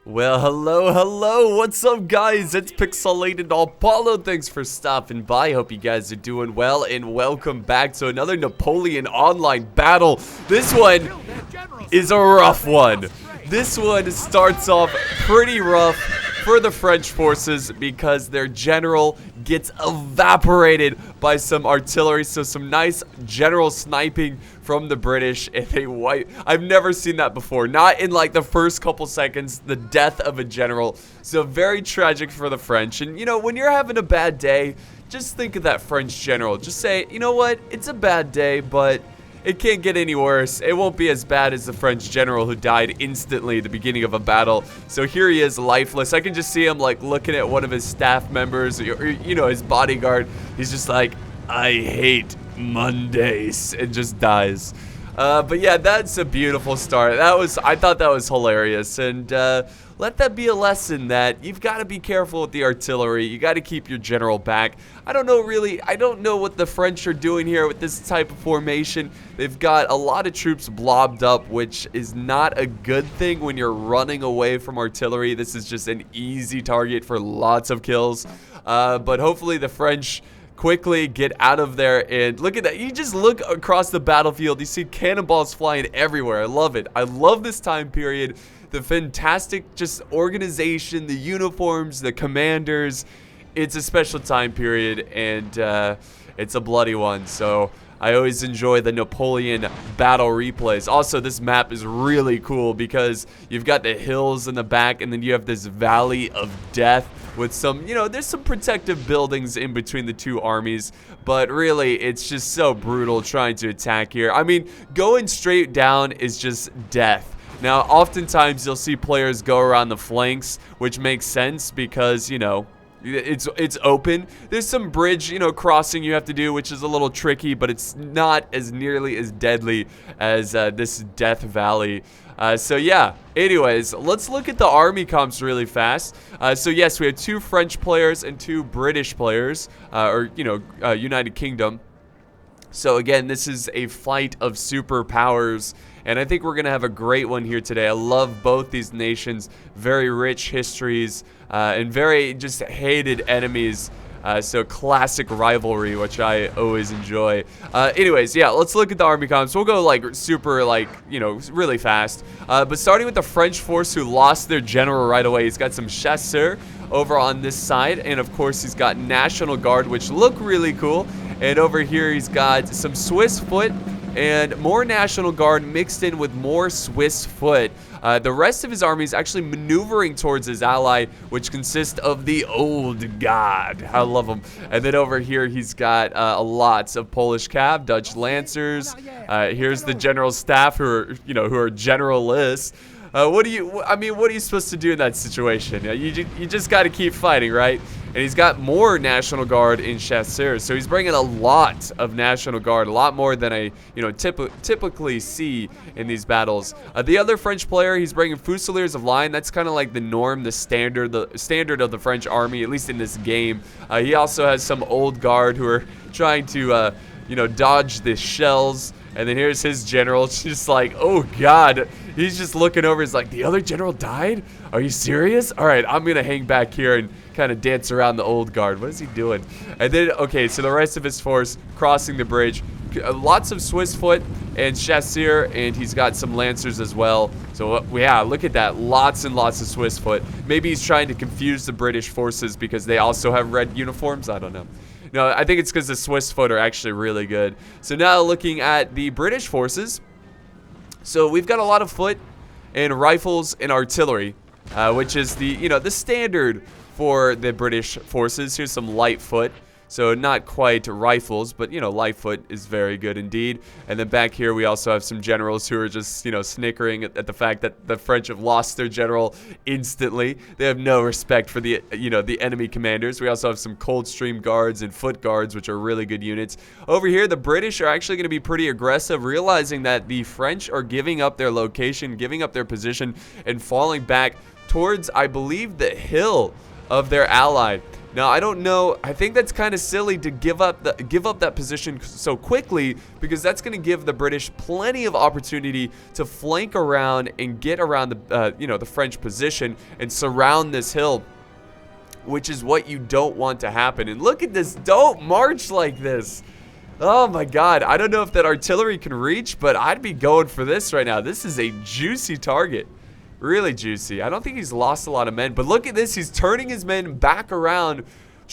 Well, hello, what's up guys? It's Pixelatedapollo. Thanks for stopping by. Hope you guys are doing well, and welcome back to another Napoleon online battle. This one is a rough one. This one starts off pretty rough for the French forces because their general gets evaporated by some artillery. So some nice general sniping from the British, and they wipe. I've never seen that before. Not in like the first couple seconds, the death of a general. So very tragic for the French. And you know, when you're having a bad day, just think of that French general. Just say, you know what, it's a bad day, but it can't get any worse. It won't be as bad as the French general who died instantly at the beginning of a battle. So here he is, lifeless. I can just see him like looking at one of his staff members, or, you know, his bodyguard. He's just like, I hate Mondays, and just dies. But yeah, that's a beautiful start. I thought that was hilarious, and let that be a lesson that you've got to be careful with the artillery. You got to keep your general back. I don't know what the French are doing here with this type of formation. They've got a lot of troops blobbed up, which is not a good thing when you're running away from artillery. This is just an easy target for lots of kills. But hopefully the French quickly get out of there. And look at that. You just look across the battlefield. You see cannonballs flying everywhere. I love it. I love this time period. The fantastic just organization, the uniforms, the commanders. It's a special time period, and it's a bloody one. So I always enjoy the Napoleon battle replays. Also, this map is really cool because you've got the hills in the back, and then you have this valley of death with some, you know, there's some protective buildings in between the two armies, but really it's just so brutal trying to attack here. I mean, going straight down is just death. Now, oftentimes you'll see players go around the flanks, which makes sense because, you know, it's open. There's some bridge, you know, crossing you have to do, which is a little tricky, but it's not as nearly as deadly as this Death Valley. So yeah, anyways, let's look at the army comps really fast. So yes, we have 2 French players and 2 British players, or, you know, United Kingdom. So again, this is a fight of superpowers, and I think we're going to have a great one here today. I love both these nations, very rich histories, and very just hated enemies. So classic rivalry, which I always enjoy. Anyways, yeah, let's look at the army comps. We'll go like super, like, you know, really fast. But starting with the French force who lost their general right away. He's got some chasseurs over on this side, and of course he's got National Guard, which look really cool. And over here he's got some Swiss foot and more National Guard mixed in with more Swiss foot. The rest of his army is actually maneuvering towards his ally, which consists of the Old Guard. I love him. And then over here, he's got lots of Polish cav, Dutch lancers. Here's the general staff who are, you know, who are generalists. What are you supposed to do in that situation? You just got to keep fighting, right? And he's got more National Guard in chasseurs, so he's bringing a lot of National Guard, a lot more than I, you know, typically see in these battles. The other French player, he's bringing Fusiliers of Line. That's kind of like the norm, the standard of the French army, at least in this game. He also has some Old Guard who are trying to, you know, dodge the shells. And then here's his general, just like, oh god, he's just looking over. He's like, the other general died? Are you serious? All right, I'm gonna hang back here and kind of dance around the Old Guard. What is he doing? And then, okay, so the rest of his force crossing the bridge, lots of Swiss foot and chasseurs, and he's got some lancers as well. So yeah, look at that, lots and lots of Swiss foot. Maybe he's trying to confuse the British forces because they also have red uniforms. I don't know. No, I think it's because the Swiss foot are actually really good. So now looking at the British forces. So we've got a lot of foot and rifles and artillery, which is the, you know, the standard for the British forces. Here's some light foot. So not quite rifles, but, you know, light foot is very good indeed. And then back here we also have some generals who are just, you know, snickering at the fact that the French have lost their general instantly. They have no respect for the, you know, the enemy commanders. We also have some Coldstream Guards and Foot Guards, which are really good units. Over here, the British are actually going to be pretty aggressive, realizing that the French are giving up their location, giving up their position, and falling back towards, I believe, the hill of their ally. Now, I don't know. I think that's kind of silly to give up that position so quickly, because that's going to give the British plenty of opportunity to flank around and get around the the French position and surround this hill, which is what you don't want to happen. And look at this. Don't march like this. Oh my god. I don't know if that artillery can reach, but I'd be going for this right now. This is a juicy target. Really juicy. I don't think he's lost a lot of men, but look at this. He's turning his men back around.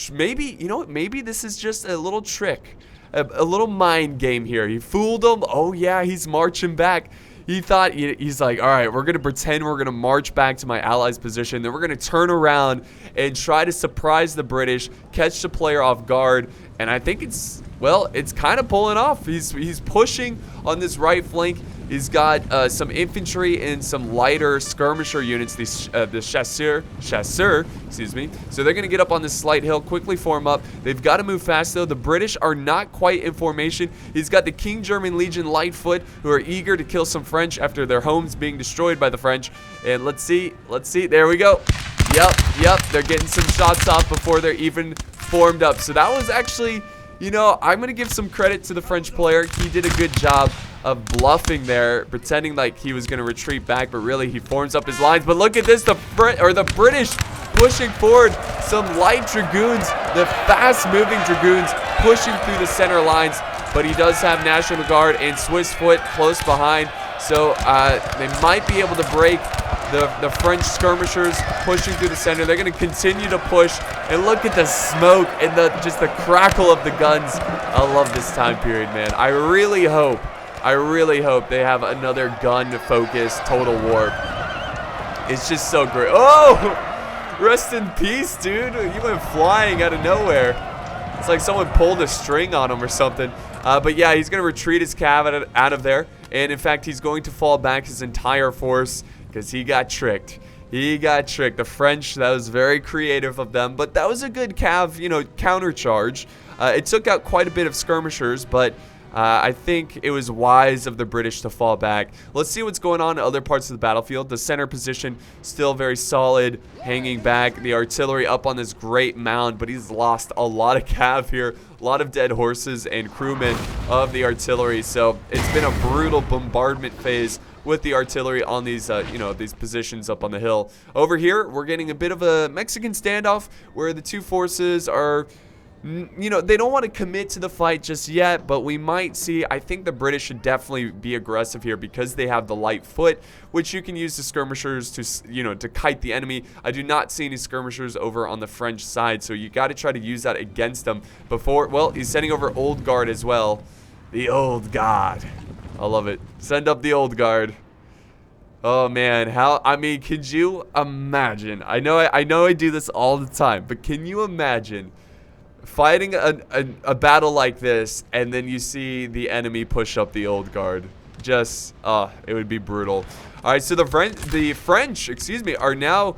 Maybe, you know what? Maybe this is just a little trick, a little mind game here. He fooled them. Oh yeah, he's marching back. He thought, he's like, all right, we're going to pretend we're going to march back to my allies' position. Then we're going to turn around and try to surprise the British, catch the player off guard. And I think it's, well, it's kind of pulling off. He's pushing on this right flank. He's got some infantry and some lighter skirmisher units, the chasseurs, excuse me. So they're going to get up on this slight hill, quickly form up. They've got to move fast, though. The British are not quite in formation. He's got the King German Legion Lightfoot, who are eager to kill some French after their homes being destroyed by the French. And let's see. There we go. Yep. They're getting some shots off before they're even formed up. So that was actually, you know, I'm going to give some credit to the French player. He did a good job of bluffing there, pretending like he was going to retreat back, but really he forms up his lines. But look at this, the British pushing forward, some light dragoons, the fast-moving dragoons pushing through the center lines, but he does have National Guard and Swiss foot close behind, so they might be able to break the French skirmishers pushing through the center. They're going to continue to push, and look at the smoke and just the crackle of the guns. I love this time period, man. I really hope they have another gun-focused Total War. It's just so great. Oh! Rest in peace, dude. You went flying out of nowhere. It's like someone pulled a string on him or something. But yeah, he's going to retreat his cav out of there. And in fact, he's going to fall back his entire force because he got tricked. The French, that was very creative of them. But that was a good cav, you know, countercharge. It took out quite a bit of skirmishers, but I think it was wise of the British to fall back. Let's see what's going on in other parts of the battlefield. The center position still very solid, hanging back. The artillery up on this great mound, but he's lost a lot of cav here. A lot of dead horses and crewmen of the artillery. So it's been a brutal bombardment phase with the artillery on these, these positions up on the hill. Over here, we're getting a bit of a Mexican standoff where the two forces are, you know, they don't want to commit to the fight just yet, but we might see. I think the British should definitely be aggressive here because they have the light foot, which you can use the skirmishers to, you know, to kite the enemy. I do not see any skirmishers over on the French side, so you got to try to use that against them before. Well, he's sending over Old Guard as well. The Old Guard. I love it. Send up the Old Guard. Oh man, could you imagine? I know I do this all the time, but can you imagine fighting a battle like this, and then you see the enemy push up the Old Guard? Just, it would be brutal. All right, so the French, excuse me, are now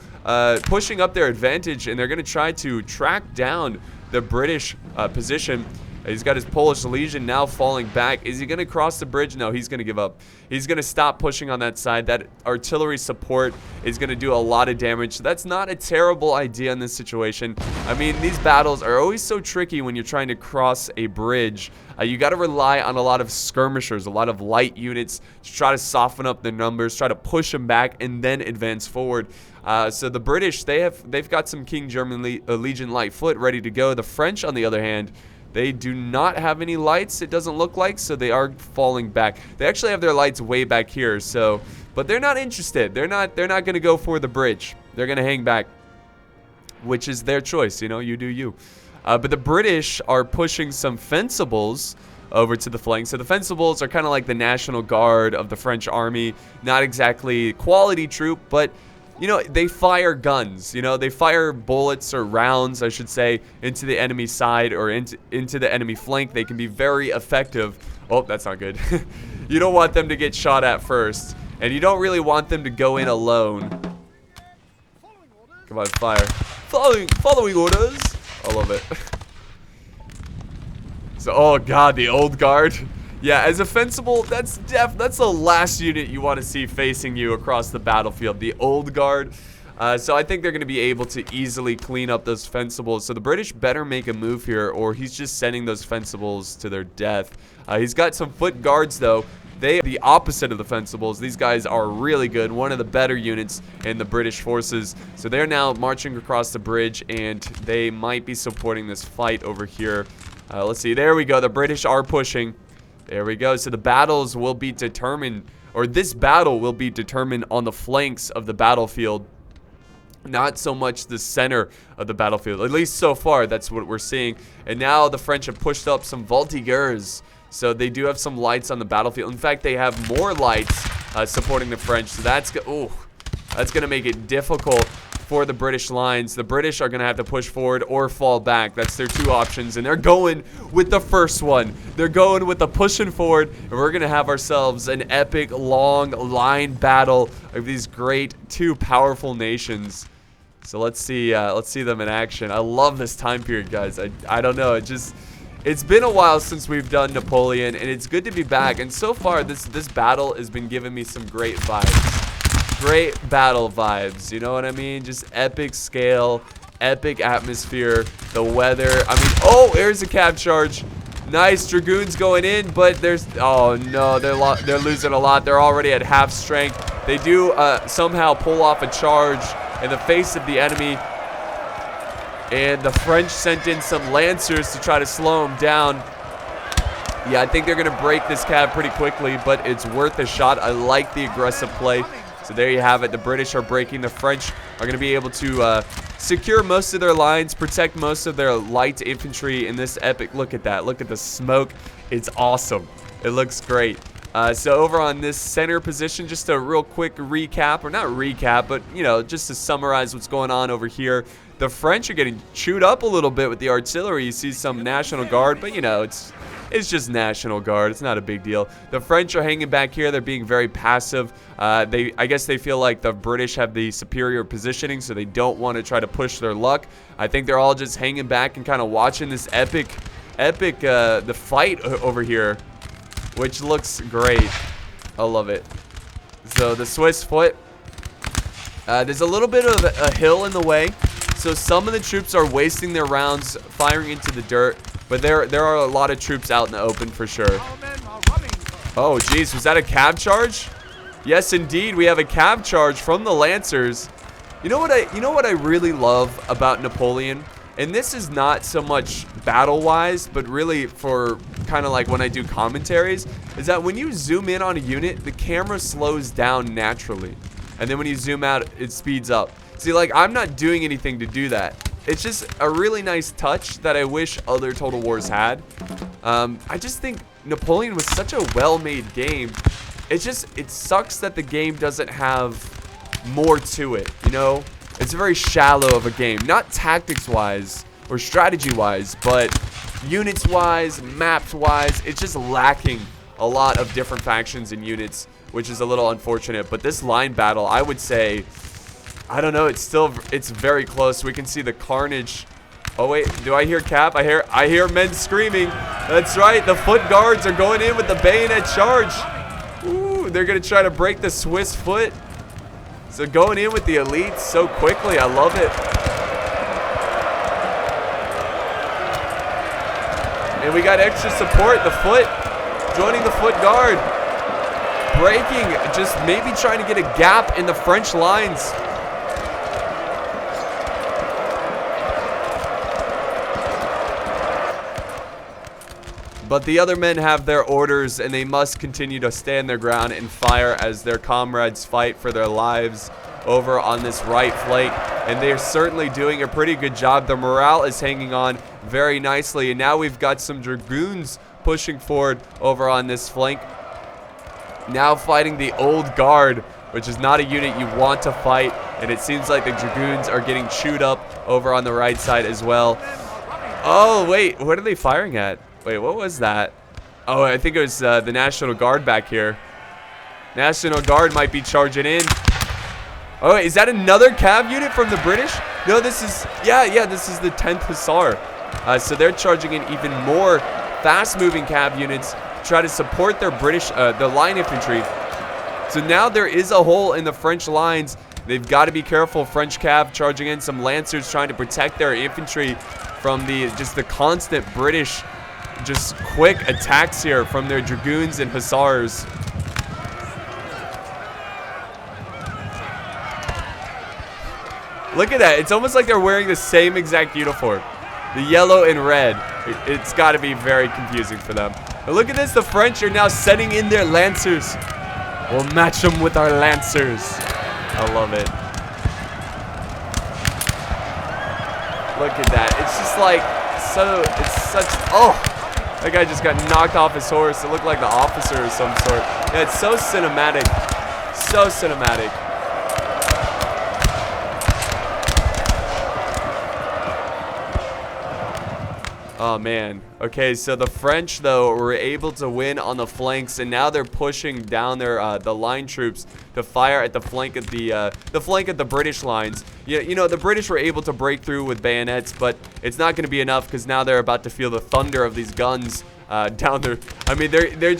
pushing up their advantage, and they're going to try to track down the British position. He's got his Polish Legion now falling back. Is he going to cross the bridge? No, he's going to give up. He's going to stop pushing on that side. That artillery support is going to do a lot of damage. So that's not a terrible idea in this situation. I mean, these battles are always so tricky when you're trying to cross a bridge. You got to rely on a lot of skirmishers, a lot of light units to try to soften up the numbers, try to push them back, and then advance forward. So the British, they've got some King German Legion Lightfoot ready to go. The French, on the other hand, they do not have any lights, it doesn't look like, so they are falling back. They actually have their lights way back here, so, but they're not interested. They're not going to go for the bridge. They're going to hang back, which is their choice, you know, you do you. But the British are pushing some fencibles over to the flank. So the fencibles are kind of like the National Guard of the French army. Not exactly quality troop, but you know, they fire guns, you know, they fire bullets or rounds, I should say, into the enemy side or into the enemy flank. They can be very effective. Oh, that's not good. You don't want them to get shot at first, and you don't really want them to go in alone. Come on, fire. Following orders. I love it. So, oh god, the Old Guard. Yeah, as a fencible, that's the last unit you want to see facing you across the battlefield. The Old Guard. So I think they're going to be able to easily clean up those fencibles. So the British better make a move here, or he's just sending those fencibles to their death. He's got some foot guards, though. They are the opposite of the fencibles. These guys are really good, one of the better units in the British forces. So they're now marching across the bridge, and they might be supporting this fight over here. Let's see. There we go. The British are pushing. There we go. So the battles will be determined, or this battle will be determined on the flanks of the battlefield. Not so much the center of the battlefield. At least so far, that's what we're seeing. And now the French have pushed up some voltigeurs. So they do have some lights on the battlefield. In fact, they have more lights supporting the French. So that's going to make it difficult for the British lines. The British are going to have to push forward or fall back. That's their two options. And they're going with the first one. They're going with the pushing forward. And we're going to have ourselves an epic, long line battle of these great, two powerful nations. So let's see them in action. I love this time period, guys. I don't know. It's been a while since we've done Napoleon, and it's good to be back. And so far, this battle has been giving me some great vibes. Great battle vibes, you know what I mean? Just epic scale, epic atmosphere, the weather. I mean, oh, there's a cab charge. Nice, Dragoons going in, but there's, oh no, they're losing a lot. They're already at half strength. They do somehow pull off a charge in the face of the enemy. And the French sent in some Lancers to try to slow them down. Yeah, I think they're going to break this cab pretty quickly, but it's worth a shot. I like the aggressive play. So there you have it. The British are breaking. The French are going to be able to secure most of their lines, protect most of their light infantry in this epic. Look at that. Look at the smoke. It's awesome. It looks great. So over on this center position, just a real quick recap, or not recap, but, you know, just to summarize what's going on over here. The French are getting chewed up a little bit with the artillery. You see some National Guard, but, you know, it's just National Guard. It's not a big deal. The French are hanging back here. They're being very passive. I guess they feel like the British have the superior positioning, so they don't want to try to push their luck. I think they're all just hanging back and kind of watching this epic, the fight over here, which looks great. I love it. So the Swiss foot. There's a little bit of a hill in the way, so some of the troops are wasting their rounds firing into the dirt. But there are a lot of troops out in the open for sure. Oh, geez. Was that a cab charge? Yes, indeed. We have a cab charge from the Lancers. You know what I really love about Napoleon? And this is not so much battle-wise, but really for kind of like when I do commentaries, is that when you zoom in on a unit, the camera slows down naturally. And then when you zoom out, it speeds up. See, like, I'm not doing anything to do that. It's just a really nice touch that I wish other Total Wars had. I just think Napoleon was such a well-made game. It sucks that the game doesn't have more to it, you know? It's very shallow of a game. Not tactics-wise or strategy-wise, but units-wise, maps-wise. It's just lacking a lot of different factions and units, which is a little unfortunate. But this line battle, I would say, I don't know, it's very close. We can see the carnage. Oh wait, do I hear cap? I hear men screaming. That's right, the foot guards are going in with the bayonet charge. Ooh, they're gonna try to break the Swiss foot. So going in with the elites so quickly, I love it. And we got extra support, the foot joining the foot guard. Breaking, just maybe trying to get a gap in the French lines. But the other men have their orders, and they must continue to stand their ground and fire as their comrades fight for their lives over on this right flank. And they're certainly doing a pretty good job. The morale is hanging on very nicely. And now we've got some Dragoons pushing forward over on this flank. Now fighting the Old Guard, which is not a unit you want to fight. And it seems like the Dragoons are getting chewed up over on the right side as well. Oh, wait. What are they firing at? Wait, what was that? Oh, I think it was the National Guard back here. National Guard might be charging in. Oh, wait, is that another cab unit from the British? No, this is, yeah, this is the 10th Hussar. So they're charging in even more fast-moving cab units to try to support their British, the line infantry. So now there is a hole in the French lines. They've got to be careful. French cav charging in. Some Lancers trying to protect their infantry from the constant British quick attacks here from their Dragoons and Hussars. Look at that. It's almost like they're wearing the same exact uniform. The yellow and red. It's got to be very confusing for them. But look at this. The French are now setting in their Lancers. We'll match them with our Lancers. I love it. Look at that. It's just like oh, that guy just got knocked off his horse. It looked like the officer of some sort. Yeah, it's so cinematic. So cinematic. Oh, man. Okay, so the French, though, were able to win on the flanks, and now they're pushing down their the line troops to fire at the flank of the British lines. Yeah, you know, the British were able to break through with bayonets, but it's not going to be enough because now they're about to feel the thunder of these guns down there. I mean, they're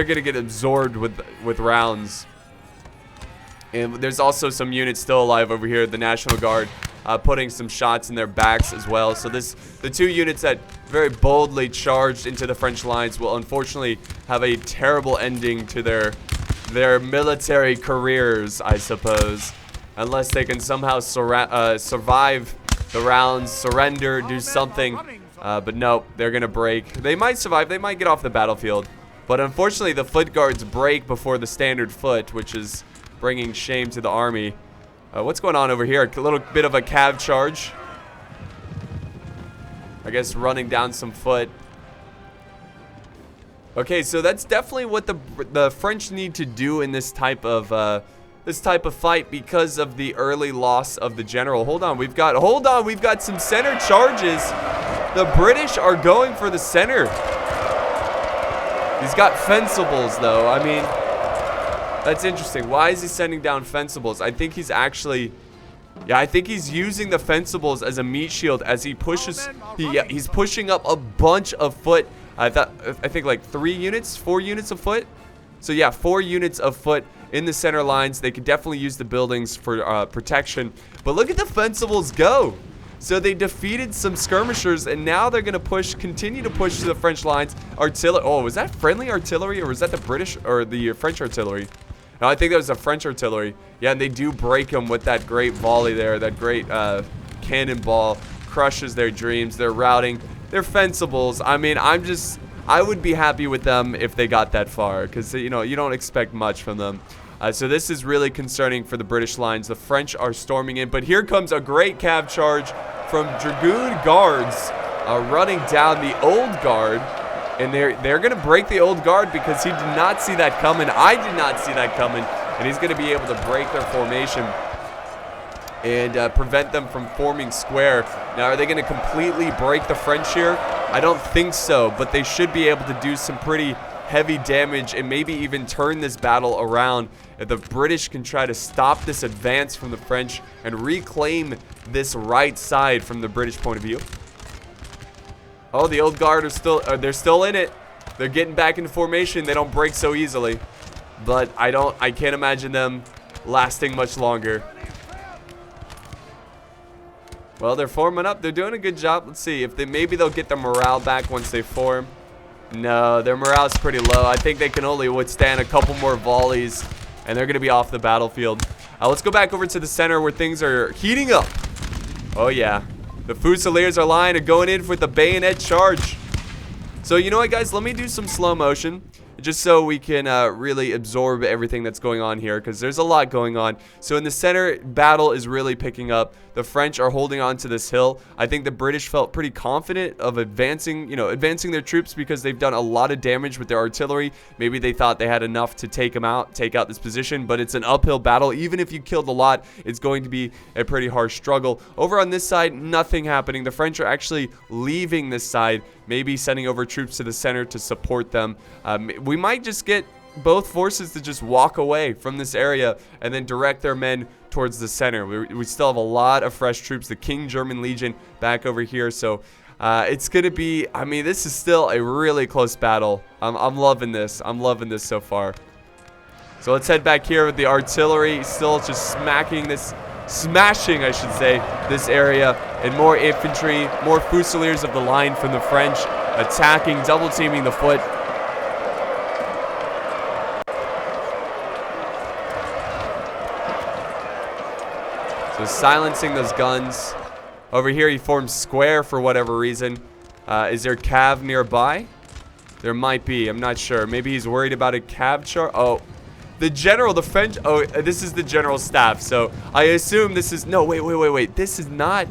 gonna get absorbed with rounds. And there's also some units still alive over here, the National Guard. Putting some shots in their backs as well. So the two units that very boldly charged into the French lines will unfortunately have a terrible ending to their military careers, I suppose, unless they can somehow survive the rounds, surrender, do something. But no, they're gonna break. They might survive. They might get off the battlefield, but unfortunately, the foot guards break before the standard foot, which is bringing shame to the army. What's going on over here? A little bit of a cav charge. I guess running down some foot. Okay, so that's definitely what the French need to do in this type of fight because of the early loss of the general. Hold on, we've got some center charges. The British are going for the center. He's got fencibles though. I mean, that's interesting. Why is he sending down fencibles? I think he's actually... Yeah, I think he's using the fencibles as a meat shield as he pushes... he's pushing up a bunch of foot. I think like 4 units of foot. So yeah, 4 units of foot in the center lines. They could definitely use the buildings for protection. But look at the fencibles go. So they defeated some skirmishers, and now they're going to continue to push to the French lines. Artillery... Oh, was that friendly artillery, or was that the British or the French artillery? No, I think that was the French artillery. Yeah, and they do break them with that great volley there. That great cannonball crushes their dreams. They're routing. They're fencibles. I mean, I would be happy with them if they got that far, because, you know, you don't expect much from them. So this is really concerning for the British lines. The French are storming in, but here comes a great cav charge from Dragoon Guards running down the Old Guard. And they're going to break the Old Guard because he did not see that coming. I did not see that coming. And he's going to be able to break their formation and prevent them from forming square. Now, are they going to completely break the French here? I don't think so, but they should be able to do some pretty heavy damage and maybe even turn this battle around. If the British can try to stop this advance from the French and reclaim this right side from the British point of view. Oh, the Old Guard they're still in it. They're getting back into formation. They don't break so easily. But I can't imagine them lasting much longer. Well, they're forming up. They're doing a good job. Let's see if maybe they'll get their morale back once they form. No, their morale's pretty low. I think they can only withstand a couple more volleys, and they're going to be off the battlefield. Let's go back over to the center where things are heating up. Oh, yeah. The Fusiliers are lying and going in with the bayonet charge. So, you know what, guys? Let me do some slow motion just so we can really absorb everything that's going on here, because there's a lot going on. So in the center, battle is really picking up. The French are holding on to this hill. I think the British felt pretty confident of advancing their troops because they've done a lot of damage with their artillery. Maybe they thought they had enough to take out this position, but it's an uphill battle. Even if you killed a lot, it's going to be a pretty harsh struggle. Over on this side, nothing happening. The French are actually leaving this side, maybe sending over troops to the center to support them. We might just get both forces to just walk away from this area and then direct their men towards the center. We still have a lot of fresh troops, the King German Legion back over here, so it's gonna be, I mean, this is still a really close battle. I'm loving this. I'm loving this so far. So let's head back here with the artillery. Still just smashing, I should say, this area. And more infantry, more fusiliers of the line from the French attacking, double teaming the foot. So silencing those guns. Over here he forms square for whatever reason. Is there cav nearby? There might be. I'm not sure. Maybe he's worried about a cav char. Oh, the general, the French. Oh, this is the general staff. So I assume this is. No, wait. This is not.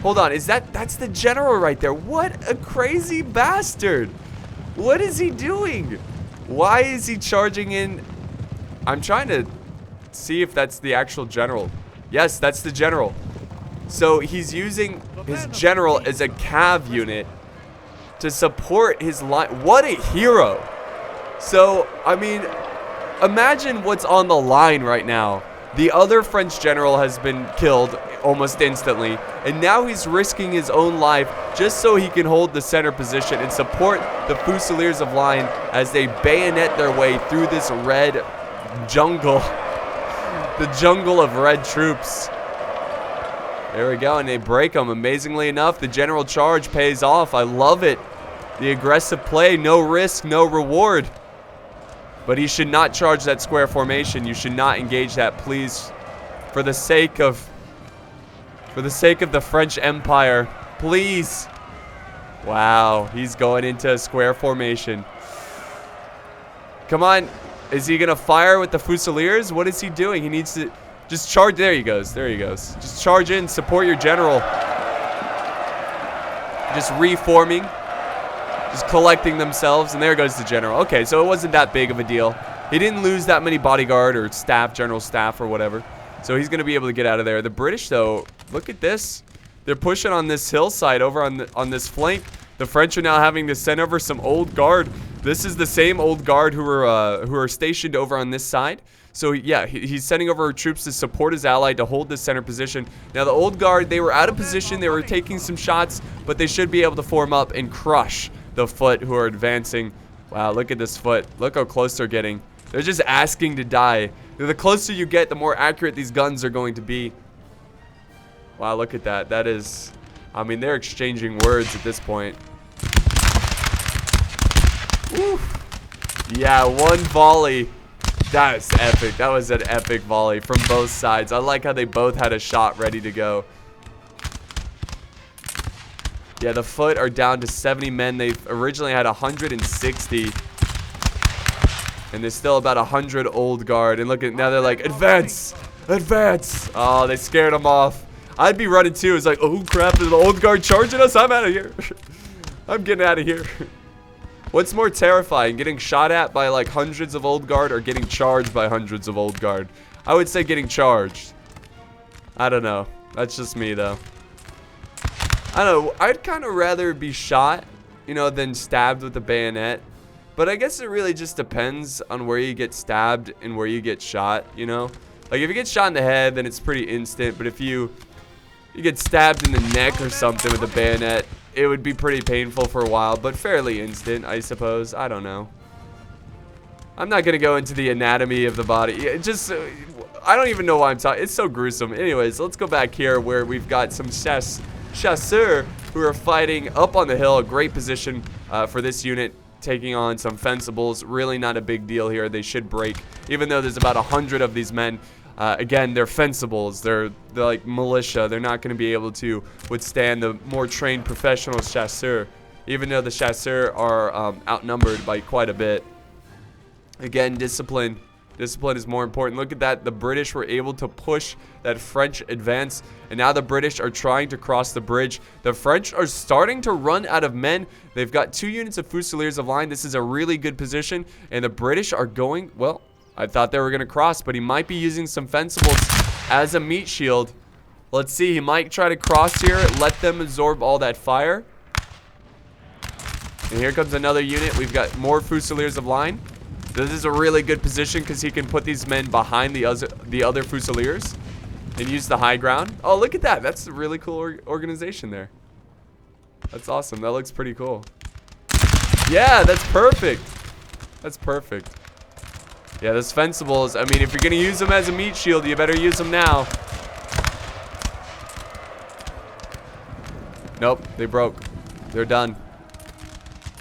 Hold on. That's the general right there? What a crazy bastard. What is he doing? Why is he charging in? I'm trying to see if that's the actual general. Yes, that's the general. So he's using his general as a cav unit to support his line. What a hero. So, I mean, imagine what's on the line right now. The other French general has been killed almost instantly, and now he's risking his own life just so he can hold the center position and support the Fusiliers of line as they bayonet their way through this red jungle. The jungle of red troops. There we go, and they break them. Amazingly enough, the general charge pays off. I love it. The aggressive play, no risk, no reward. But he should not charge that square formation. You should not engage that, please. For the sake of the French Empire, please. Wow, he's going into a square formation. Come on. Is he gonna fire with the Fusiliers? What is he doing? He needs to just charge. There he goes. There he goes. Just charge in. Support your general. Just reforming. Just collecting themselves. And there goes the general. Okay, so it wasn't that big of a deal. He didn't lose that many bodyguard or staff, general staff or whatever. So he's gonna be able to get out of there. The British, though, look at this. They're pushing on this hillside over on this flank. The French are now having to send over some old guard. This is the same old guard who are stationed over on this side. So yeah, he's sending over troops to support his ally to hold this center position. Now the old guard, they were out of position. They were taking some shots, but they should be able to form up and crush the foot who are advancing. Wow, look at this foot. Look how close they're getting. They're just asking to die. The closer you get, the more accurate these guns are going to be. Wow, look at that. That is, I mean, they're exchanging words at this point. Woo. Yeah, one volley. That's epic. That was an epic volley from both sides. I like how they both had a shot ready to go. Yeah, the foot are down to 70 men. They originally had 160. And there's still about 100 old guard. And look at, now they're like, advance! Advance! Oh, they scared them off. I'd be running too. It's like, oh crap, is the old guard charging us? I'm out of here. I'm getting out of here. What's more terrifying, getting shot at by like hundreds of old guard or getting charged by hundreds of old guard? I would say getting charged. I don't know. That's just me though. I don't know. I'd kind of rather be shot, you know, than stabbed with a bayonet. But I guess it really just depends on where you get stabbed and where you get shot, you know? Like if you get shot in the head, then it's pretty instant. But if you get stabbed in the neck or something with a bayonet, it would be pretty painful for a while, but fairly instant, I suppose. I don't know. I'm not going to go into the anatomy of the body. I don't even know why I'm talking. It's so gruesome. Anyways, let's go back here where we've got some chasseurs who are fighting up on the hill. A great position for this unit, taking on some fencibles. Really not a big deal here. They should break, even though there's about 100 of these men. Again, they're fencibles. They're like militia. They're not going to be able to withstand the more trained professional chasseurs, even though the chasseurs are outnumbered by quite a bit. Again, discipline. Discipline is more important. Look at that. The British were able to push that French advance, and now the British are trying to cross the bridge. The French are starting to run out of men. They've got 2 units of Fusiliers of line. This is a really good position, and the British are going, well, I thought they were going to cross, but he might be using some fencibles as a meat shield. Let's see. He might try to cross here, let them absorb all that fire. And here comes another unit. We've got more Fusiliers of line. This is a really good position because he can put these men behind the other Fusiliers and use the high ground. Oh, look at that. That's a really cool organization there. That's awesome. That looks pretty cool. Yeah, that's perfect. That's perfect. Yeah, those fencibles, I mean, if you're going to use them as a meat shield, you better use them now. Nope, they broke. They're done.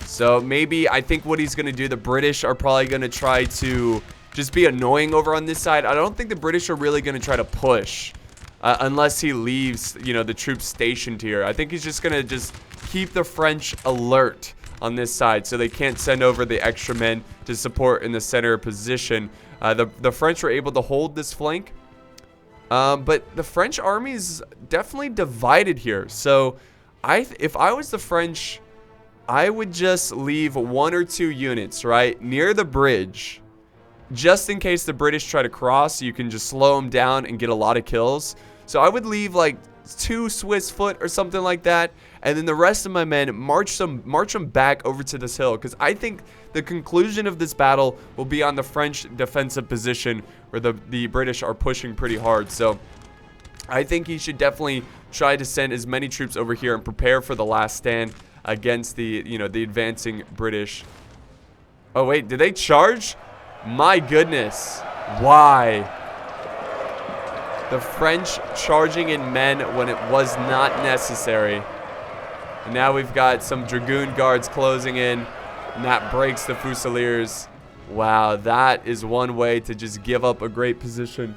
So maybe, I think what he's going to do, the British are probably going to try to just be annoying over on this side. I don't think the British are really going to try to push unless he leaves, you know, the troops stationed here. I think he's just going to just keep the French alert on this side so they can't send over the extra men to support in the center position. The French were able to hold this flank, but the French army is definitely divided here. So if I was the French, I would just leave 1 or 2 units right near the bridge, just in case the British try to cross. You can just slow them down and get a lot of kills. So I would leave like 2 Swiss foot or something like that, and then the rest of my men march them back over to this hill, because I think the conclusion of this battle will be on the French defensive position where the British are pushing pretty hard. So I think he should definitely try to send as many troops over here and prepare for the last stand against the, you know, the advancing British. Oh wait, did they charge? My goodness. Why? The French charging in men when it was not necessary. And now we've got some Dragoon guards closing in, and that breaks the Fusiliers. Wow, that is one way to just give up a great position.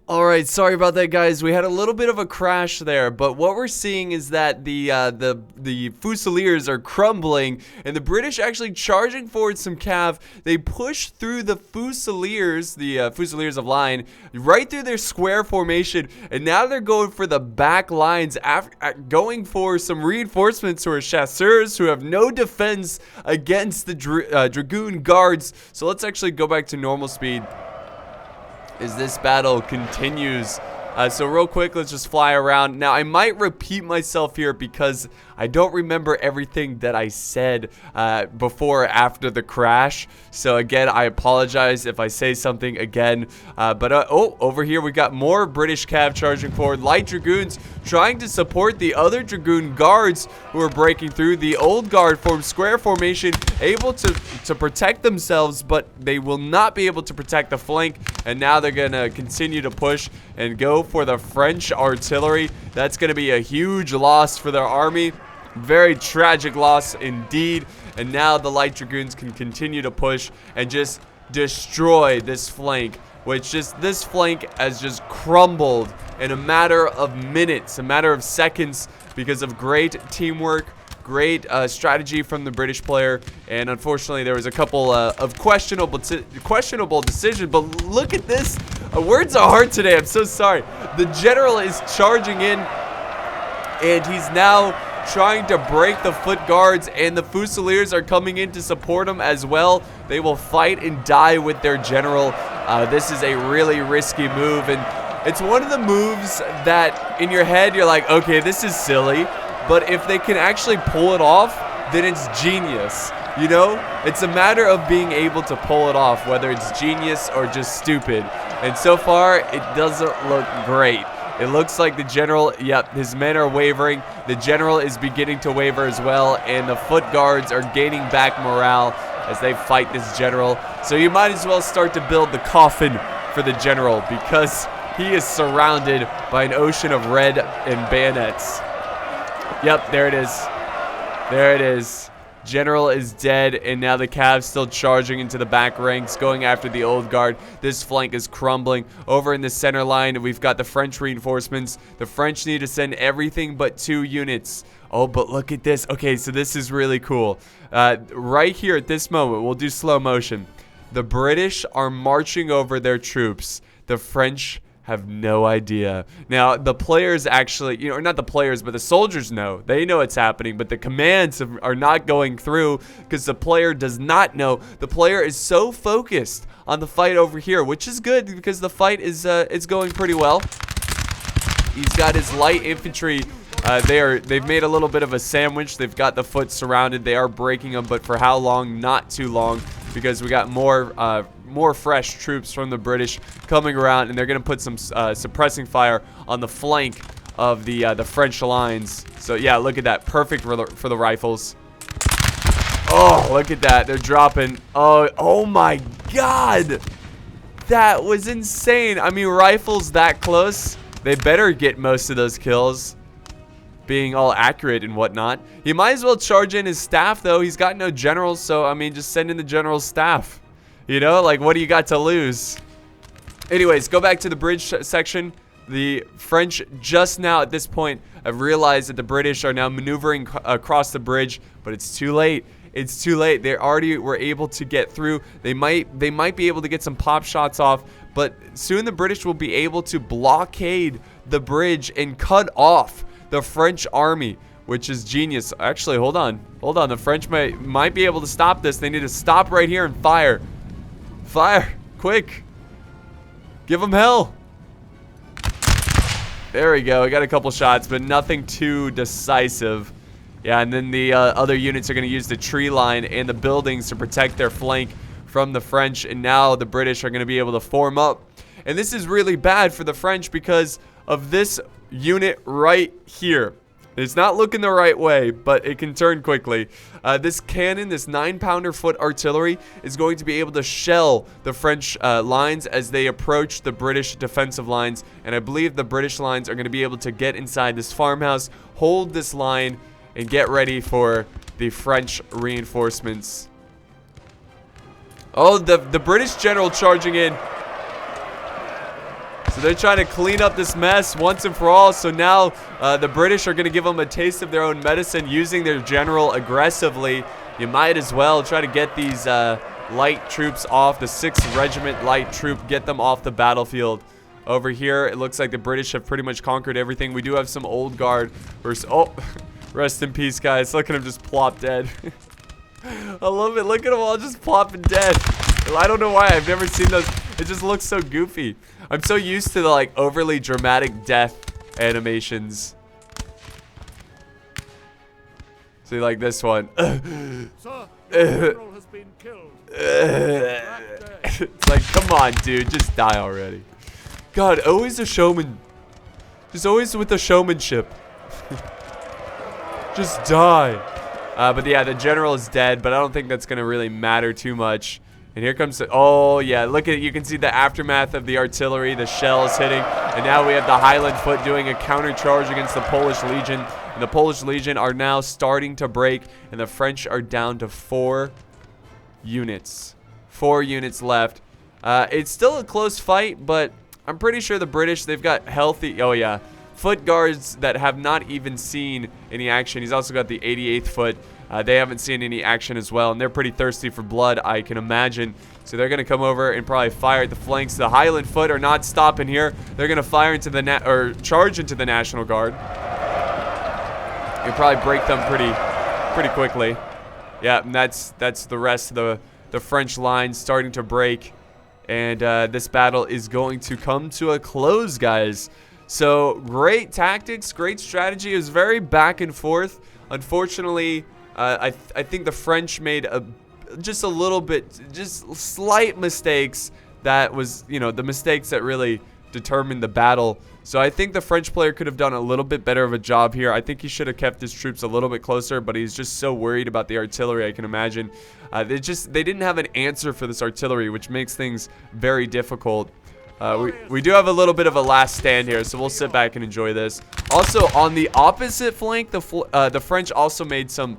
Alright, sorry about that, guys. We had a little bit of a crash there, but what we're seeing is that the Fusiliers are crumbling, and the British actually charging forward some cav. They push through the Fusiliers, the Fusiliers of line, right through their square formation, and now they're going for the back lines, going for some reinforcements who are chasseurs, who have no defense against the Dragoon guards. So let's actually go back to normal speed as this battle continues. So real quick, let's just fly around. Now, I might repeat myself here because I don't remember everything that I said before or after the crash. So again, I apologize if I say something again. Oh, over here we got more British cav charging forward. Light Dragoons trying to support the other Dragoon guards who are breaking through. The old guard formed square formation, able to protect themselves, but they will not be able to protect the flank. And now they're going to continue to push and go for the French artillery. That's going to be a huge loss for their army. Very tragic loss indeed. And now the Light Dragoons can continue to push and just destroy this flank, which this flank has just crumbled in a matter of minutes, a matter of seconds, because of great teamwork, great strategy from the British player. And unfortunately, there was a couple of questionable decisions. But look at this. Words are hard today. I'm so sorry. The general is charging in, and he's now trying to break the foot guards, and the Fusiliers are coming in to support him as well. They will fight and die with their general. This is a really risky move, and it's one of the moves that in your head you're like, okay, this is silly. But if they can actually pull it off, then it's genius. You know, it's a matter of being able to pull it off, whether it's genius or just stupid. And so far, it doesn't look great. It looks like the general, yep, his men are wavering. The general is beginning to waver as well, and the foot guards are gaining back morale as they fight this general. So you might as well start to build the coffin for the general, because he is surrounded by an ocean of red and bayonets. Yep, there it is. There it is. General is dead, and now the Cavs still charging into the back ranks, going after the old guard. This flank is crumbling. Over in the center line, we've got the French reinforcements. The French need to send everything but 2 units. Oh, but look at this. Okay, so this is really cool. Right here at this moment, we'll do slow motion. The British are marching over their troops. The French have no idea. Now, the players actually, you know, or not the players, but the soldiers know. They know it's happening, but the commands are not going through because the player does not know. The player is so focused on the fight over here, which is good because the fight is going pretty well. He's got his light infantry. They've made a little bit of a sandwich. They've got the foot surrounded. They are breaking them, but for how long? Not too long, because we got more fresh troops from the British coming around, and they're going to put some suppressing fire on the flank of the French lines. So yeah, look at that. Perfect for the rifles. Oh, look at that. They're dropping. Oh my God. That was insane. I mean, rifles that close, they better get most of those kills, being all accurate and whatnot. He might as well charge in his staff, though. He's got no generals, so, I mean, just send in the general's staff. You know, like, what do you got to lose? Anyways, go back to the bridge section. The French just now, at this point, have realized that the British are now maneuvering across the bridge, but it's too late. It's too late. They already were able to get through. They might be able to get some pop shots off, but soon the British will be able to blockade the bridge and cut off the French army, which is genius. Actually, hold on. Hold on. The French might be able to stop this. They need to stop right here and fire. Fire. Quick. Give them hell. There we go. We got a couple shots, but nothing too decisive. Yeah, and then the other units are going to use the tree line and the buildings to protect their flank from the French. And now the British are going to be able to form up. And this is really bad for the French because of this unit right here. It's not looking the right way, but it can turn quickly. This cannon, this 9-pounder foot artillery, is going to be able to shell the French lines as they approach the British defensive lines. And I believe the British lines are going to be able to get inside this farmhouse, hold this line, and get ready for the French reinforcements. Oh, the British general charging in. So they're trying to clean up this mess once and for all. So now the British are going to give them a taste of their own medicine using their general aggressively. You might as well try to get these light troops off, the 6th Regiment light troop, get them off the battlefield. Over here, it looks like the British have pretty much conquered everything. We do have some old guard. Oh, rest in peace, guys. Look at him just plop dead. I love it. Look at them all just plopping dead. I don't know why. I've never seen those. It just looks so goofy. I'm so used to the like overly dramatic death animations. See, like this one. Sir, the general has been killed. It's like, come on, dude, just die already. God, always a showman. Just always with the showmanship. Just die. But yeah, the general is dead, but I don't think that's gonna really matter too much. And here comes the, oh yeah, look at it. You can see the aftermath of the artillery, the shells hitting. And now we have the Highland Foot doing a counter charge against the Polish Legion. And the Polish Legion are now starting to break. And the French are down to 4 units. 4 units left. It's still a close fight, but I'm pretty sure the British, they've got healthy, oh yeah, foot guards that have not even seen any action. He's also got the 88th Foot. They haven't seen any action as well, and they're pretty thirsty for blood, I can imagine. So they're going to come over and probably fire at the flanks. The Highland Foot are not stopping here. They're going to fire into the charge into the National Guard. You'll probably break them pretty quickly. Yeah, and that's the rest of the French line starting to break, and this battle is going to come to a close, guys. So great tactics, great strategy. It was very back and forth. Unfortunately, I think the French made just a little bit, just slight mistakes. That was, you know, the mistakes that really determined the battle. So I think the French player could have done a little bit better of a job here. I think he should have kept his troops a little bit closer, but he's just so worried about the artillery, I can imagine. They didn't have an answer for this artillery, which makes things very difficult. We do have a little bit of a last stand here, so we'll sit back and enjoy this. Also, on the opposite flank, the French also made some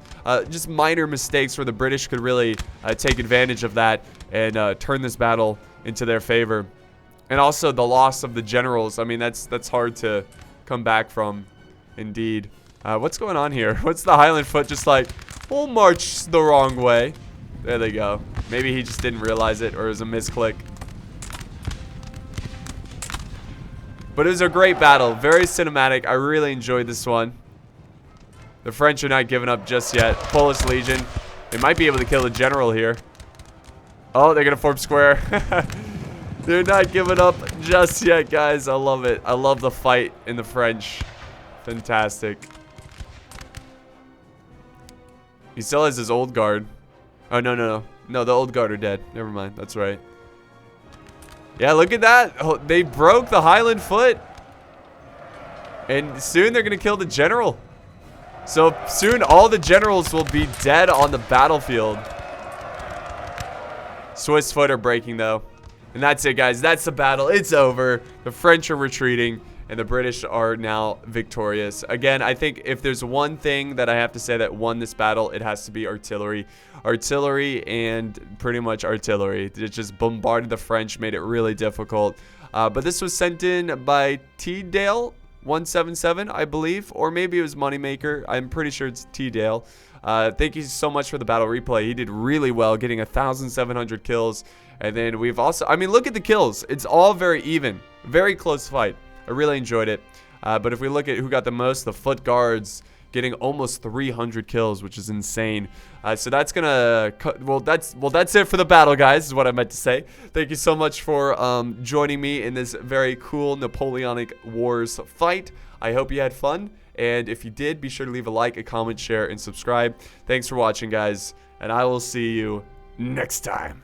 just minor mistakes where the British could really take advantage of that and turn this battle into their favor. And also the loss of the generals. I mean, that's hard to come back from, indeed. What's going on here? What's the Highland Foot just like, we'll march the wrong way. There they go. Maybe he just didn't realize it, or it was a misclick. But it was a great battle. Very cinematic. I really enjoyed this one. The French are not giving up just yet. Polish Legion. They might be able to kill the general here. Oh, they're going to form square. They're not giving up just yet, guys. I love it. I love the fight in the French. Fantastic. He still has his old guard. Oh, no. No, the old guard are dead. Never mind. That's right. Yeah, look at that. Oh, they broke the Highland Foot. And soon they're going to kill the general. So soon all the generals will be dead on the battlefield. Swiss Foot are breaking, though. And that's it, guys. That's the battle. It's over. The French are retreating, and the British are now victorious. Again, I think if there's one thing that I have to say that won this battle, it has to be artillery. Artillery and pretty much artillery. It just bombarded the French, made it really difficult. But this was sent in by T-Dale 177, I believe, or maybe it was Moneymaker. I'm pretty sure it's T-Dale. Thank you so much for the battle replay. He did really well, getting 1,700 kills. And then we've also, I mean, look at the kills. It's all very even. Very close fight. I really enjoyed it. But if we look at who got the most, the Foot Guards getting almost 300 kills, which is insane. So that's gonna that's it for the battle, guys, is what I meant to say. Thank you so much for joining me in this very cool Napoleonic Wars fight. I hope you had fun, and if you did, be sure to leave a like, a comment, share, and subscribe. Thanks for watching, guys, and I will see you next time.